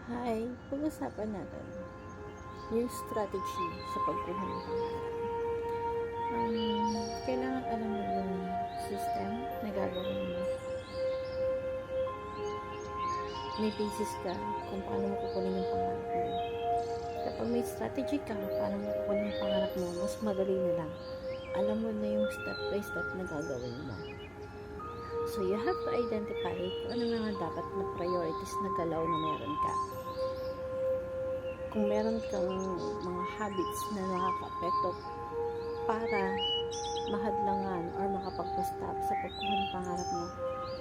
Hi, pag-usapan natin yung strategy sa pagkuha ng pangarap. Kailangan alam mo yung system na gagawin mo. May basis ka kung paano mo kukunin yung pangarap mo. Kapag may strategy ka paano mo kukunin yung pangarap mo, mas madali na lang. Alam mo na yung step by step na gagawin mo. So, you have to identify kung ano mga dapat na priorities na galaw na meron ka. Kung meron kang mga habits na nakaka-apekto para mahadlangan or makapagpa-stop sa pagkuha ng pangarap mo,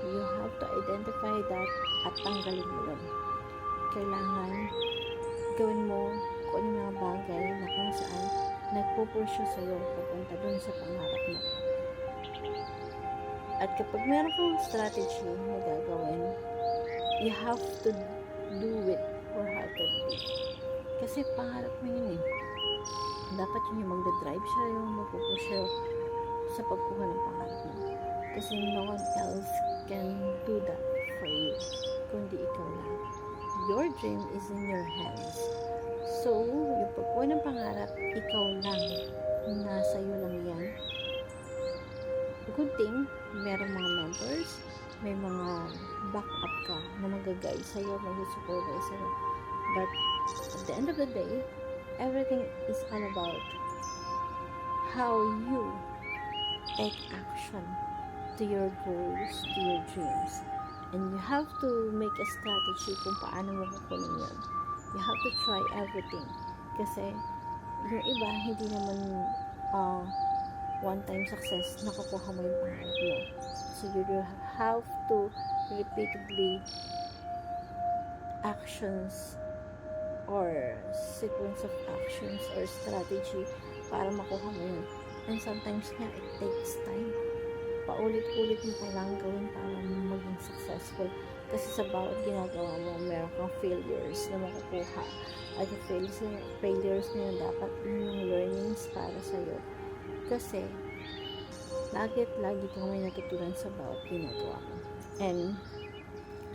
you have to identify that at tanggalin mo yun. Kailangan gawin mo kung ano mga bagay na kung saan nagpupursue sa'yo papunta dun sa pangarap mo. At kapag meron kang strategy na gagawin, you have to do it wholeheartedly. Kasi pangarap mo yun eh. Dapat yun yung magdadrive sa'yo, magpupush sa'yo sa pagkuha ng pangarap mo. Kasi no one else can do that for you, kundi ikaw lang. Your dream is in your hands. So, yung pagkuha ng pangarap, ikaw lang. Nasa iyo lang yan. Good thing, merong mga mentors, may mga backup ka na magagay sa'yo, mag-supervise sa'yo. But, at the end of the day, everything is all about how you take action to your goals, to your dreams. And you have to make a strategy kung paano mo kukunin yun. You have to try everything. Kasi, yung iba, hindi naman one-time success nakukuha mo yung pangarap mo. So, you have to repeatedly actions or sequence of actions or strategy para makuha mo yun. And sometimes nga, it takes time. Paulit-ulit mo kailangan gawin para maging successful. Kasi sa bawat ginagawa mo, meron kang failures na makukuha. At yung failures na yun, dapat yung learnings para sa'yo. Kasi, lagi kang may natutunan sa bawat ginagawa mo. And,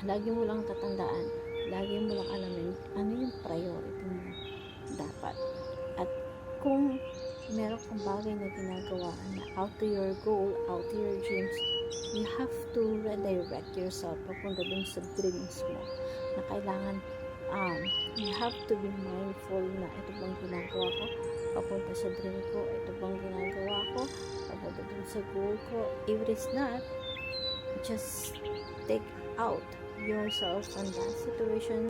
lagi mo lang tatandaan, lagi mo lang alamin ano yung priority mo dapat. At kung meron kang bagay na ginagawa na out to your goal, out to your dreams, you have to redirect yourself papunta dun sa dreams mo na kailangan you have to be mindful na ito bang ginagawa ko papunta sa dream ko, ito bang ginagawa ko papunta dun sa goal ko. If it is not, just take out yourself on that situation